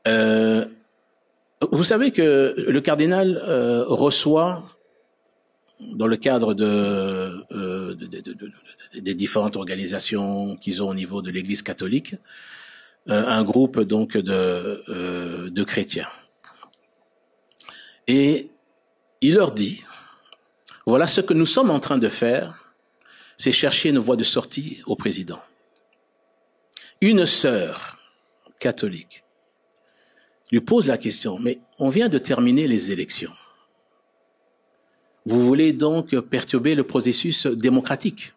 Vous savez que le cardinal reçoit, dans le cadre des différentes organisations qu'ils ont au niveau de l'Église catholique, un groupe donc de chrétiens. Et il leur dit, voilà ce que nous sommes en train de faire, c'est chercher une voie de sortie au président. Une sœur catholique lui pose la question, mais on vient de terminer les élections. Vous voulez donc perturber le processus démocratique?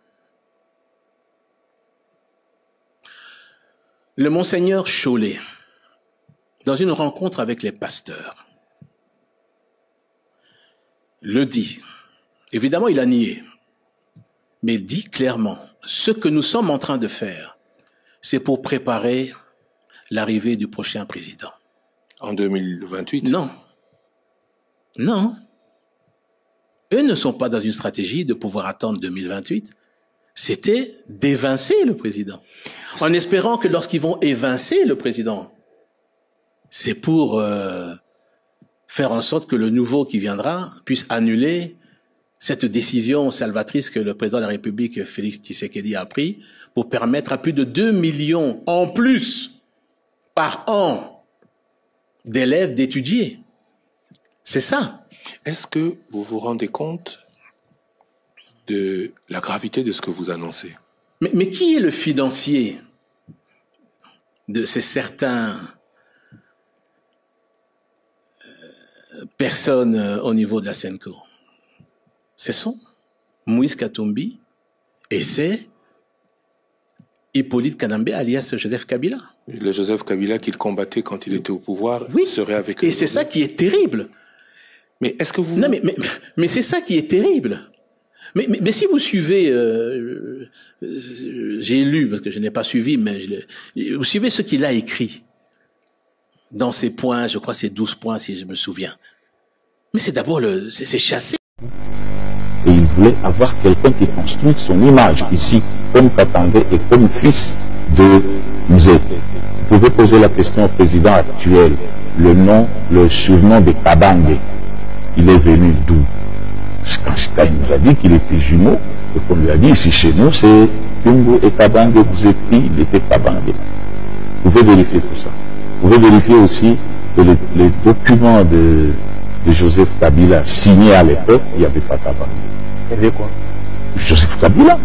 Le monseigneur Chollet, dans une rencontre avec les pasteurs, le dit. Évidemment, il a nié, mais il dit clairement, ce que nous sommes en train de faire, c'est pour préparer l'arrivée du prochain président. En 2028? Non. Non. Eux ne sont pas dans une stratégie de pouvoir attendre 2028. C'était d'évincer le président. En espérant que lorsqu'ils vont évincer le président, c'est pour faire en sorte que le nouveau qui viendra puisse annuler cette décision salvatrice que le président de la République, Félix Tshisekedi, a pris pour permettre à plus de 2 millions en plus par an d'élèves d'étudier. C'est ça. Est-ce que vous vous rendez compte de la gravité de ce que vous annoncez? Mais qui est le financier de ces certains personnes au niveau de la Senco? Ce sont Moïse Katumbi et c'est Hippolyte Kanambe alias Joseph Kabila. Le Joseph Kabila qu'il combattait quand il était au pouvoir, oui, serait avec eux. Et c'est ça qui est terrible. Mais est-ce que vous... Non, mais c'est ça qui est terrible. Mais si vous suivez, j'ai lu, parce que je n'ai pas suivi, mais vous suivez ce qu'il a écrit dans ces points, je crois c'est 12 points si je me souviens. Mais c'est d'abord, c'est chassé. Et il voulait avoir quelqu'un qui construit son image ici, comme Katangé et comme fils de Musée. Vous pouvez poser la question au président actuel, le surnom de Kabangé. Il est venu d'où? Quand il nous a dit qu'il était jumeau, et qu'on lui a dit ici chez nous, c'est Kyungu et Kabangé, vous êtes pris, il était Kabangé. Vous pouvez vérifier tout ça. Vous pouvez vérifier aussi que les documents de Joseph Kabila signés à l'époque, il n'y avait pas Kabangé. Il y avait quoi? Joseph Kabila.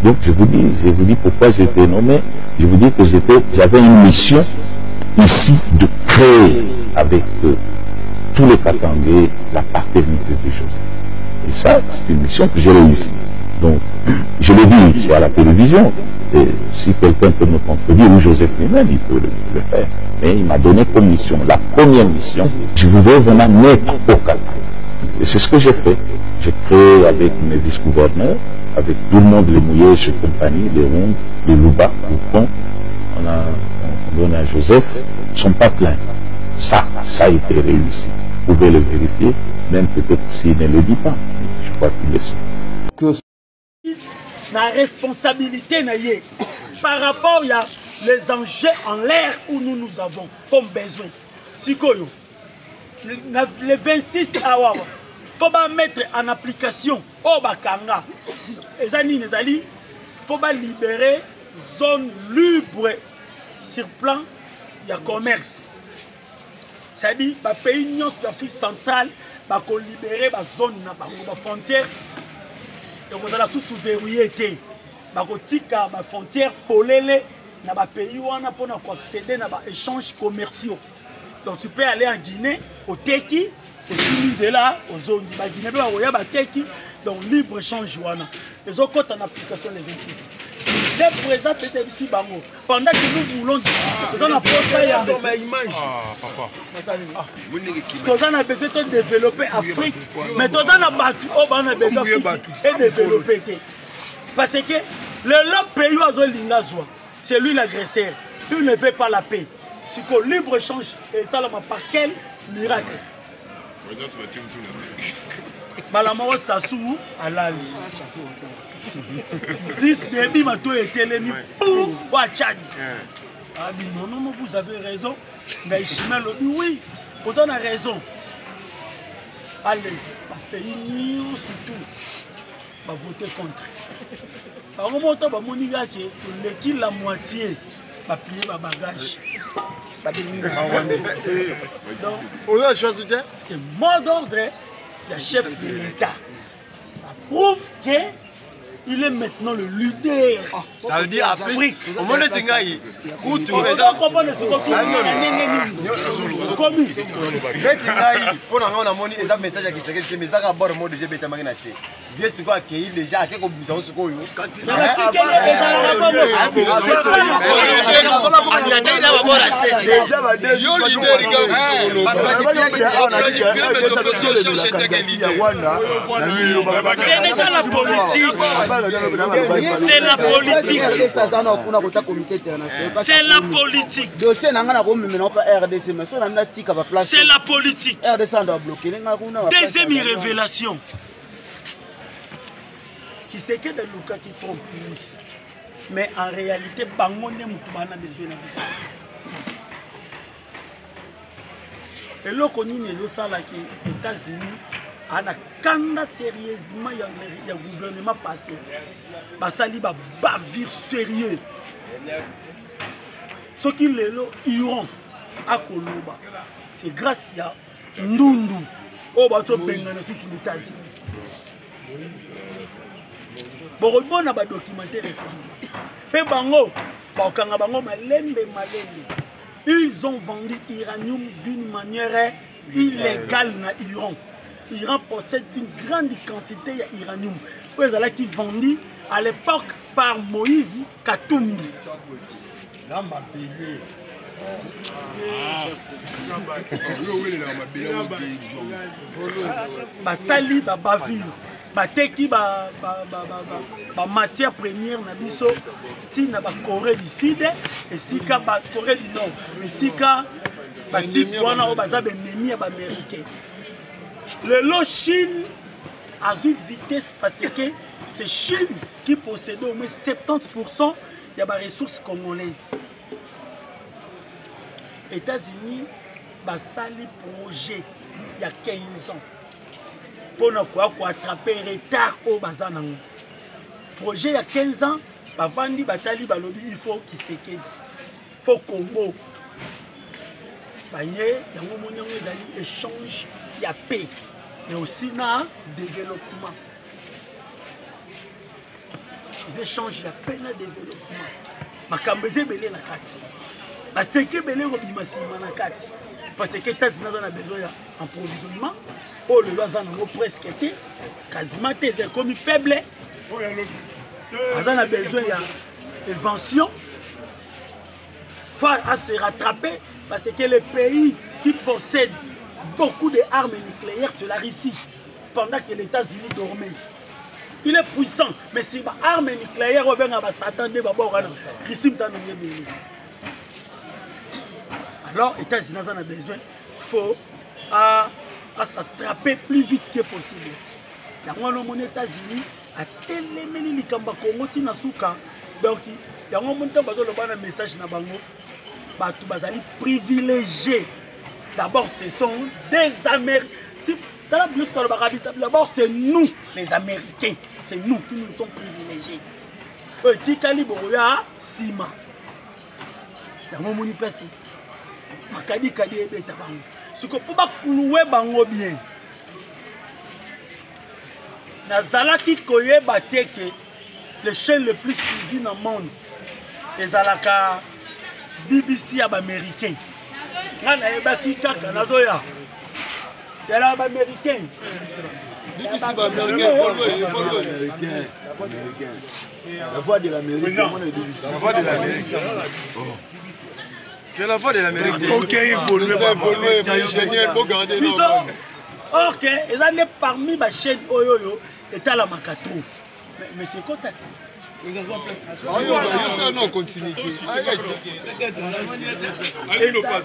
Donc je vous dis pourquoi j'ai été nommé. Je vous dis que j'avais une mission ici de créer avec tous les Katangais la paternité de Joseph. Et ça, c'est une mission que j'ai réussi. Donc, je le dis, c'est à la télévision. Et si quelqu'un peut me contredire, ou Joseph lui-même, il peut le faire. Mais il m'a donné comme mission, la première mission, je voulais vraiment mettre au Qatar. Et c'est ce que j'ai fait. J'ai créé avec mes vice-gouverneurs, avec tout le monde, les Mouillés, chez Compagnie, les Rondes, les Louba, les Pont. On donne à Joseph son patelin. Ça a été réussi. Vous pouvez le vérifier, même peut-être s'il ne le dit pas. Je crois qu'il le sait. Que la responsabilité par rapport à les enjeux en l'air où nous avons comme besoin. Sikoyo, les 26 awa, faut pas mettre en application au Bakanga. Il faut pas libérer zone libre sur plan de commerce. C'est-à-dire que les pays de l'Afrique centrale vont libérer la zone, la frontière. Et vous allez sous-verrouiller. Vous allez la frontière pour les pays pour accéder à des échanges commerciaux. Donc tu peux aller en Guinée, au Teki, au Sinizela, aux zones de Guinée, au Teki, donc libre échange. Les autres en application les 26. Les présidents étaient ici, pendant que nous voulons nous avons besoin de développer l'Afrique, mais nous avons besoin de développer. Parce que le pays c'est lui l'agresseur. Il ne paie pas la paix. C'est que libre échange, et ça, par quel miracle? Malamao Sassou Alali. 10 débits, ma tout est télémi. Boum, wa Tchad. Ah mais non, vous avez raison. Mais oui, vous avez raison. Allez, les pays surtout, va voter contre. Par moment, on va moniger que la moitié va plier ma bagage. Donc, c'est mot d'ordre, le chef de l'État. Ça prouve qu'il est maintenant le leader. Ça veut dire Afrique. Au monde de Tingaï. On doit comprendre ce qu'on dit. Pour nous monnaie, les messages qui se créent, mais ça va avoir mot de GBT Magnasé. Bien sûr qu'il déjà à quelque chose sur quoi. C'est déjà la politique. C'est la politique. C'est la politique. C'est la politique. Deuxième révélation. Qui c'est que de Luka qui trompe lui. Mais en réalité, Bango ne moutouana besoin de ça. Et là, on a ça là qui les États-Unis a kanda sérieusement il y a gouvernement passé. Basali ba bavir sérieux. Ce qui les lo Iran à Koloba. C'est grâce à Ndundu. Oh ba to bengana sur les États-Unis. Bon on a ba documentaire pe bango ba okanga bango malembe. Ils ont vendu l'uranium d'une manière illégale na Iran. Iran possède une grande quantité d'uranium. Ils ont été vendus à l'époque par Moïse Katumbi. Basali bavir. Bateki ba matière première na biso ti na ba Corée du Sud et sika ba Corée du Nord mais sika ba ti wana o baza benemi ba américain le lot Chine a vu vitesse parce que c'est Chine qui possède au moins 70% de la ressources congolaises. États-Unis ba sali projet il y a 15 ans. Pour attraper le retard au bazan. Projet il y a 15 ans, Bavandi Batali Balobi, il faut qu'il se quede. Il faut Congo. Il y a un échange, il y a paix, mais aussi un développement. Les échanges, il y a paix et développement. Makambeze belé la kati. Baseke belé robimasi manakati. Parce que les États-Unis ont besoin d'approvisionnement. Oh, le loisir n'a presque été quasiment comme faible. Ils ont besoin d'invention. Il faut se rattraper parce que les pays qui possèdent beaucoup d'armes nucléaires, c'est la Russie. Pendant que les États-Unis dormaient. Il est puissant, mais si les armes nucléaires s'attendaient à la Russie. Alors, les États-Unis ont besoin. Il faut à s'attraper plus vite que possible. Dans les États-Unis, à téléméni les Kamba Congo tina souka. Donc, il y a un message na bango. Batu bazali privilégié. D'abord, ce sont des Américains. D'abord, c'est nous, les Américains. C'est nous qui nous sommes privilégiés. Petit calibre, Sima. Il y a un moni placé. Makadi kadi ebeta bango. Ce que pour baklouer bango bien. Nazalaki koyeba te que les chaînes les plus suivies dans le monde, les alaka BBC américain. Nana ebaki kaka nazoya. Yala américain. BBC américain. La voix de l'Amérique. La voix de l'Amérique. C'est la voix de l'Amérique. Ok, évolué, ingénieur, pour garder nos langues. Or que ils ont parmi ma chaîne Oyoyo et à la Makato. Mais c'est quoi tati? Non, continue.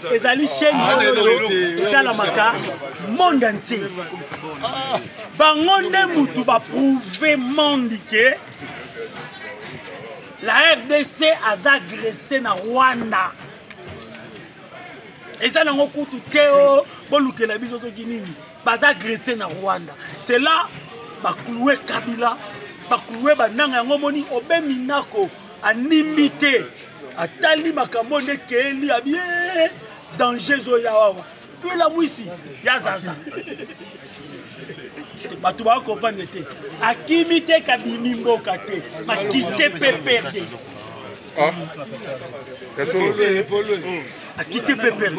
Les alliés chaîne Oyoyo et à la Maka, monde entier. Bangonde Moutou va prouver monde que la RDC a agressé na Rwanda. Et ça, on a tout Théo, bon, que la biso qui pas agressé na Rwanda. C'est là, bah, cloué Kabila, bah, cloué, bah, nanga, ngomoni, obe minako, à nimité, à tali, makambo, de Kéli, à bien, danger, zoyawa. Puis la mouissi, yazaza. Bah, tu vas comprendre, à qui imité Kabimi Mbokate, à quitter PPRD. A quitté PPRD.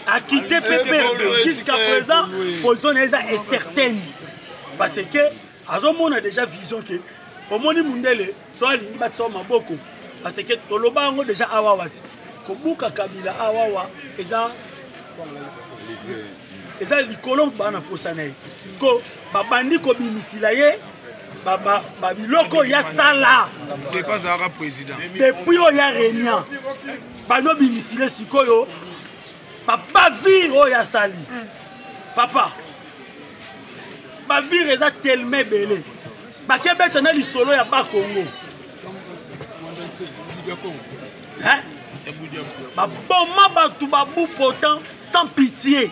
A quitté PPRD. Jusqu'à présent, position est certaine. Parce que, on a déjà vision que, au monde mondial, soit l'imbat sur ma boko. Parce que, tout le monde déjà awawati. Kobuka Kabila awawa, et ça l'icône bana posane. Parce que, babandi ko bimisilaye. Babiloko ya sala dépasse le président depuis ya réunion bano bimisile sikoyo papa vire ya sali papa ba vire eza tellement belé ba kebeta na lisolo ya ba Congo hein ba bomba ba tout ba bou pourtant sans pitié.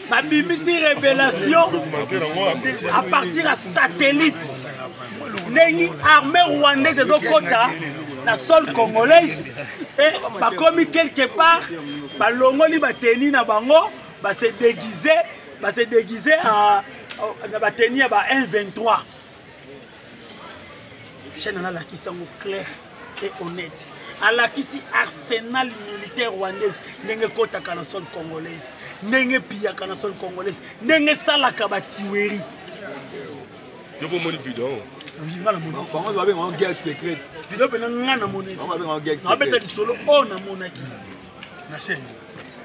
Ma BBC révélation à partir de satellite. Nengi armée rwandaise au quota la sol congolaise et bah comme quelque part bah longoli ba teni na bango bah se déguiser à ba teni à 1-23. Chaîne a la qui sont clair et honnête. À la qui si arsenal militaire rwandaise n'enge kota kana sol congolaise n'enge pia kana sol congolaise n'enge sala kabatiweri. Je peux monter vidéo. On va avoir une guerre secrète. Vidéo pendant ngana monnaie. On va avoir une guerre secrète. On va mettre solo on a monaki. Na chaîne.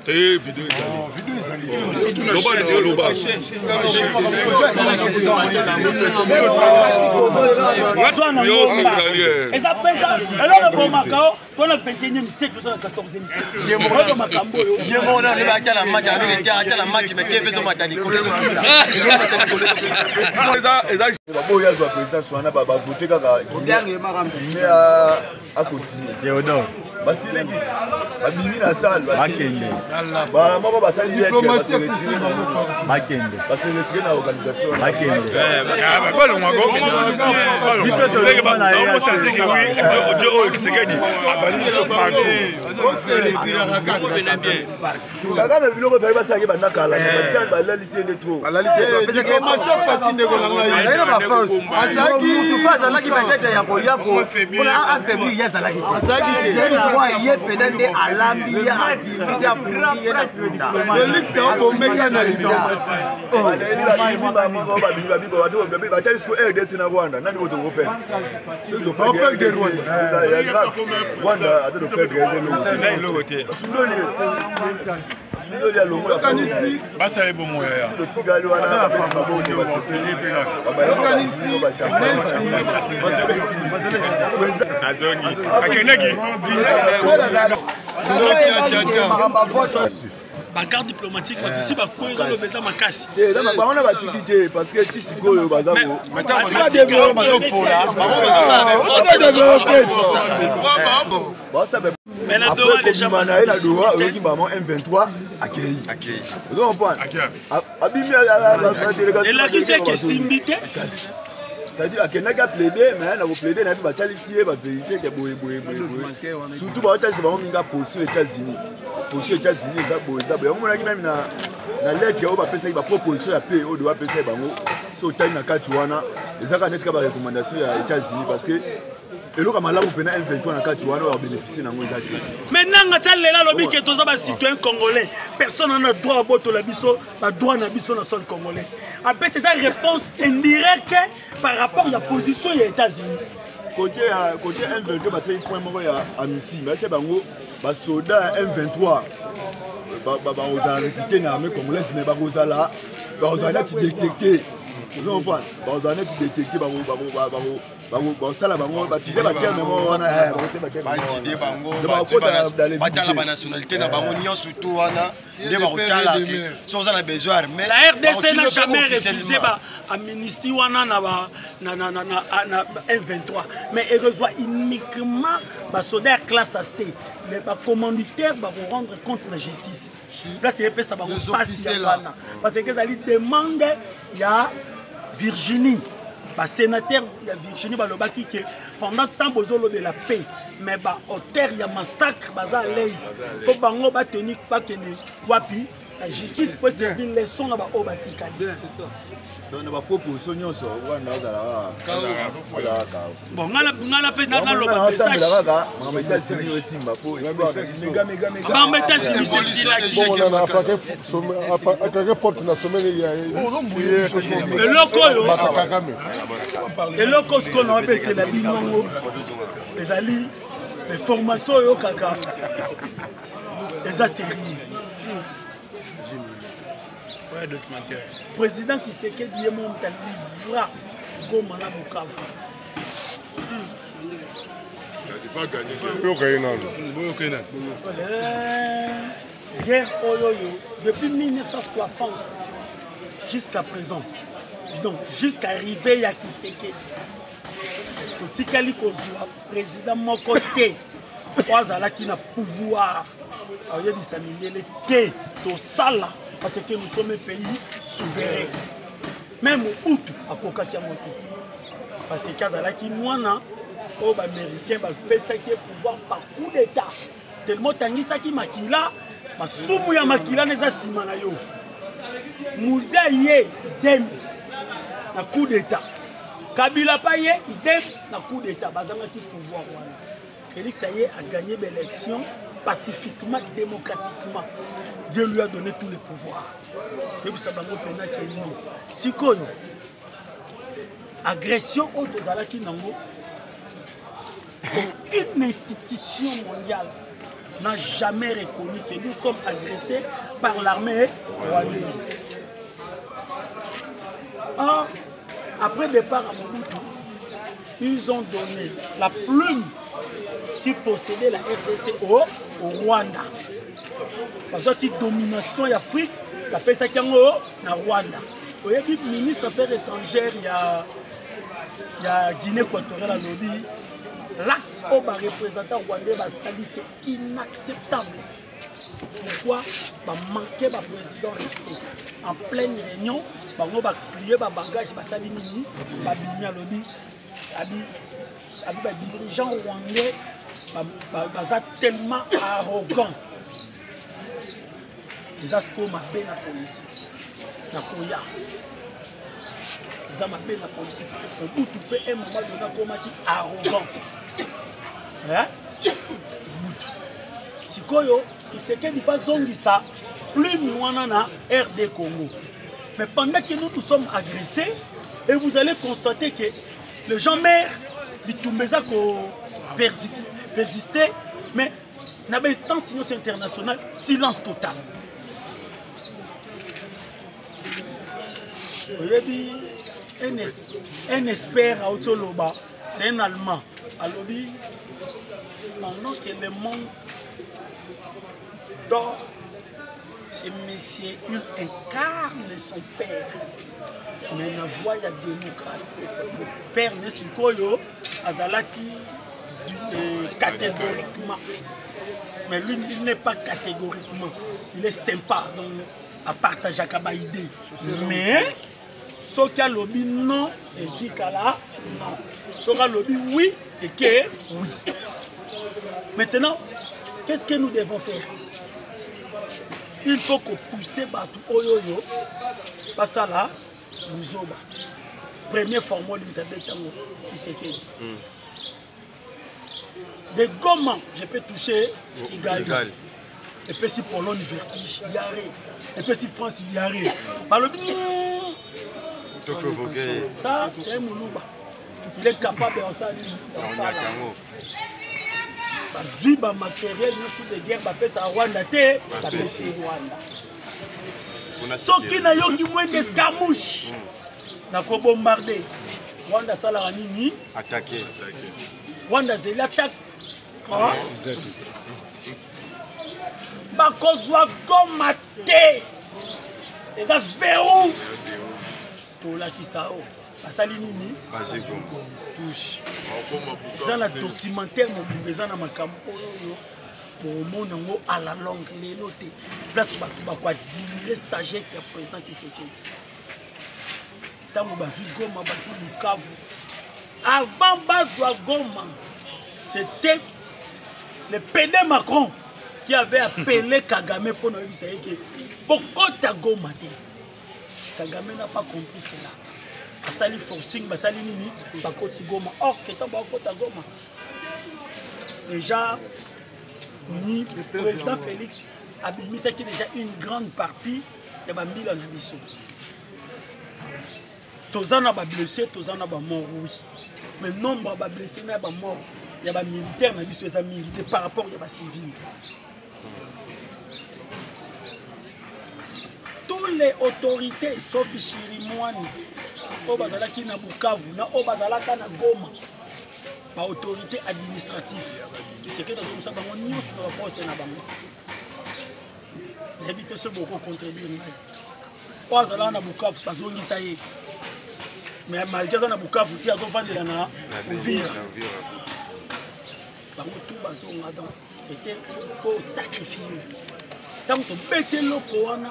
Vidéo Abimi na salle Makende. Bah moi bah ça diplomatie Makende. Parce que c'est une organisation Makende. Pas le moi go. C'est que bana on sait que oui Dieu qui se gagne. On se retire à Kaka. Kaka me bilo ko ba ça ke bana kala. Ba la lycée de trop. La lycée de trop. Commencer parti de kolanga. Ina ba force. Azaki tu pas azaki peut-être ya ko yako. On a affaibli ya zalaki. Azaki c'est quoi hier pendant alambi ya biza kundi ya kunda. Félix a bombé kana diplomatie. Oh, ba mo ba bi ba tell school RDC na Rwanda. Nani woto open. Sur le peuple de Rwanda. Rwanda a de peuple de Rwanda. Organisi basa ebo moya le tigali wana bapeti mabonde organisi azongi akenegi bagarre diplomatique ici ba kozo le beza makasi là ba on a batiki parce que ti sikoyo bazabo maintenant on a développé bazopola on a développé mais la doa déjà mana ila doa oki maman M23 akei donc point abimi la et là qui c'est que simbité ça dit akenaka plaider mais na vous plaider na ba talisier ba vérité que boye surtout ba talisier ba minga poste aux États-Unis za boye on mona ki même na lettre o ba pesa ba proposition ya paix o doit pesa bango so tali na kati wana ezaka neska ba recommandation ya États-Unis parce que et l'autre malamu pena M23 na kati wana va bénéficier nango ezaki maintenant ngata lela lobi ke toza ba citoyen congolais personne n'a droit à boto la biso ba droit na biso na sol congolaise après c'est ça réponse indirecte par rapport à la position des États-Unis côté M23 ba tsayi point moko ya amisi mais c'est bango ba soldat M23 ba oza recruter na armée congolaise mais ba kozala ba oza détecter non pas ba oza détecter ba sala bango batize ba terme mo wana ba idée bango batala ba nationalité na bango nyonso tout wana nde ba kotala que sans on a besoin mais la RDC n'a jamais refusé amnistie wana na M23 mais il reçoit uniquement ba soldat classe AC mais ba commanditaire va vous rendre compte de la justice là c'est peu ça va passer wana parce que ça lui demande il y a Virginie ba sénateur il y a Virginie ba lobaki que pendant tant bozolo de la paix mais ba auteur il y a massacre baza à l'aise ko bango ba tenir pas que ne wapi la justice peut servir leçon na ba obatika c'est ça donc ba proposition nyonso wana dala bon ngala pe na loba message ba meta sini osimba po ba meta sini c'est là qui bon on a pas que porte na semaine ya le loko ce qu'on a été la binongo les ali les formations yo kaka les séries documentaire. Président qui sait que Dieu monte à livra comme à Bukavu. C'est pas gagné. Guerre Oyoyo, depuis 1960 jusqu'à présent, donc jusqu'à arriver à Kiseke, Tikali Kozua, président mon côté, trois ala qui n'a pouvoir, il y a des samilés, tout ça là. Parce que nous sommes un pays souverain. Même au août, à Kokaki Amoto. Parce que Kazalaki, moi, les Américains, ils ont fait pouvoir par coup d'État. Tellement tangi saki makila, ma sumu ya makila neza simana yo. Mouza yé idem na coup d'État. Kabila pa yé idem na coup d'État. Bazanga ki pouvoir wana. Félix Saye a gagné l'élection pacifiquement, démocratiquement. Dieu lui a donné tous les pouvoirs. Et vous savez que non. Si quoi agression au Tozalaki Nango, aucune institution mondiale n'a jamais reconnu que nous sommes agressés par l'armée rwandaise. Or, après le départ à Mobutu, ils ont donné la plume qui possédait la RDC au Rwanda. Parce que la domination de l'Afrique, la paix est au Rwanda. Le ministre des Affaires étrangères, il y a Guinée équatoriale, l'acte au représentant rwandais, c'est inacceptable. Pourquoi manquer le président resté en pleine réunion, on va plier le bagage, les dirigeants rwandais sont tellement arrogants. Ils ont ce qu'on appelle la politique. La Koya. Ils ont appelé la politique. Au bout du pays, un moment donné, comme arrogant. Hein? Si Koyo, il sait qu'il n'y a pas ça, plus nous en a RD Congo. Mais pendant que nous sommes agressés, et vous allez constater que les gens meurent, ils persister, mais dans l'instance internationale, silence total. Un expert à Otoloba, c'est un Allemand. Alors, pendant que le monde dort, ce monsieur, il incarne son père. Mais la voie de la démocratie. Le père n'est pas Koyo, Azalaki catégoriquement. Mais lui, il n'est pas catégoriquement. Il est sympa donc, à partager à idée. Mais, ce qu'il a lobby non, il dit qu'à là, non. Ce qu'il a lobby oui, et que oui. Maintenant, qu'est-ce que nous devons faire? Il faut qu'on pousse Batou Oyoyo, parce que là, nous avons premier format de Tshisekedi. De comment je peux toucher Kigali. Et puis si Pologne vertige, il y a rien. Et puis si France, il y a rien. Ça, c'est un Moulouba. Il est capable de faire ça. Bazui ba matériel sous de guerre ba pesa Rwanda te ba pesa Rwanda soki na yoki mwende escarmouche na ko bombarder Rwanda sala nini attaquer Rwanda zeli attaque ba kozwa goma te eza verrou tolaki sao basali nini touche eza na documentaire mobimba eza na makambo oyo bomona yango à la longue lelo te place bato bakoadimile sagesse ya président Tshisekedi ntango bazwi Goma bazwi Bukavu avant bazwa Goma c'était le PD Macron qui avait appelé Kagame pour nous dire que pourquoi ta Goma te Kagame n'a pas compris cela. Basali forcing, basali nini, bakoti Goma. Or, qu'est-ce que ta Goma? Déjà, ni le président Félix a mis ça qui est déjà une grande partie de la mille en ambition. Tous en a blessé, tous en a mort, oui. Mais nombre de blessés, il y a mort. Il y a des militaires, il y a des militaires par rapport à des civils. Toutes les autorités, sauf Chirimouani, Obazalaki na Bukavu, na Obazalaki na Goma, par autorité administrative, qui se fait dans une salle de l'Union sur le poste na Bango. Les habitants sont beaucoup contribués. Obazalaki na Bukavu, parce que ça y est. Mais malgré ça, na Bukavu, il y a des gens qui ont vivre. C'était pour sacrifier. Tant que petit loko wana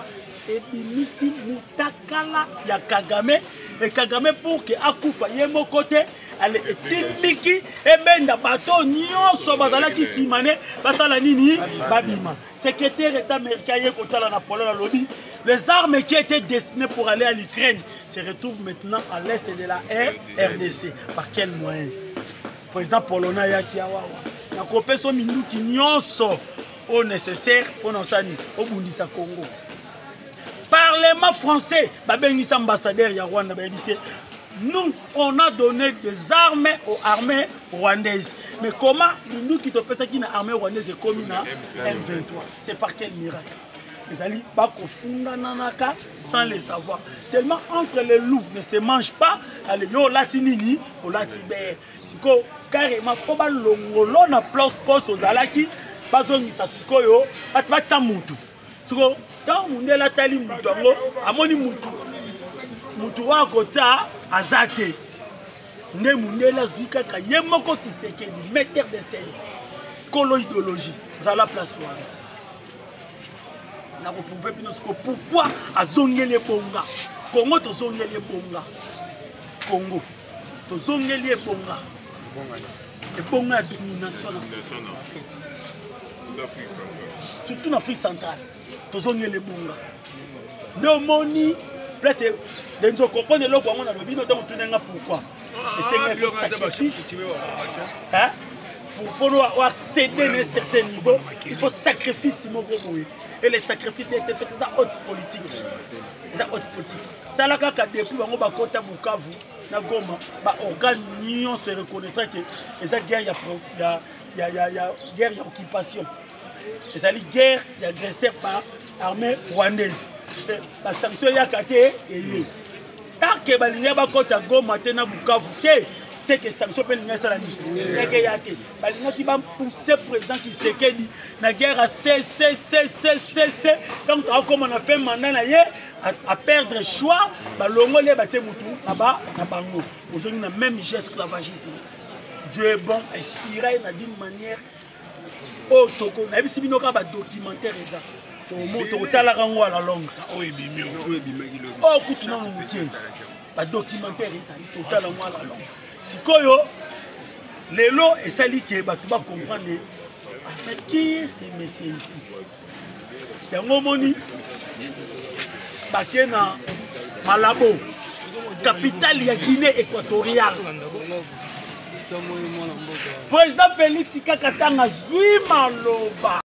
ebimisi mutakala ya Kagame et Kagame pour que akufa yemo côté ale etiki ebenda bato nyonso bazalaki simane basala nini babima secrétaire état américain yekotala na Pologne lobby les armes qui étaient destinées pour aller à l'Ukraine se retrouvent maintenant à l'est de la RDC. Par quel moyen? Par exemple Pologne yaki awa na kopeso minuki nyonso au nécessaire pour nous sani au Bundisa Congo. Parlement français, babengisa ambassadeur ya Rwanda babisi nous on a donné des armes aux armées rwandaises. Mais comment nous qui te pensons qui na armée rwandaise est comme na M23? C'est par quel miracle? Les alliés pas confondre nanaka sans le savoir. Tellement entre les loups ne se mangent pas, allez yo latinini au latibé. Siko carrément pour longolo na place poste aux alaki bazongisa sikoyo batsa mutu. Siko quand mundela tali mutu ngo amoni mutu wa kota azate. Ne mundela zuka ka yemoko Tshisekedi metteur de scène. Colo idéologie za la place wa. Na ko prouver binosiko pourquoi azongeli bonga. Congo to zongeli bonga. Congo to zongeli bonga. Et bonga la domination en Afrique. Surtout en Afrique centrale. Tozongi les bonga. Nomoni place de nous comprendre le quoi on a le bino donc tu n'as pourquoi. Et c'est un sacrifice. Hein? Pour accéder à un certain niveau, il faut sacrifice et les sacrifices étaient faits dans haute politique. Les haute politique. Talaka ka depuis bango ba kota Bukavu na Goma ba organe union se reconnaîtra que les guerre guerre ya occupation. Les alliés guerre agressés par armée rwandaise. La sanction ya kate et tant que balinga ba kota Goma tena Bukavu te c'est que sanction peut linga sala ni. Et yake balinga qui va pousser président Tshisekedi na guerre à cesser quand comme on a fait mandat na ye à perdre le choix, l'ongolais batté mutu là-bas na bango. Aujourd'hui na même geste esclavagisme. Dieu est bon, inspiré d'une manière oh toko na bisi binoka ba documentaire eza. To tala rango à la longue. Oh kutuna mukie. Ba documentaire eza to tala rango à la longue. Sikoyo lelo esali ke ba tuba comprendre mais qui est ce monsieur ici? Yango moni Bakena Malabo, capitale de Guinée équatoriale. Président Félix Kakatanga Zui Maloba.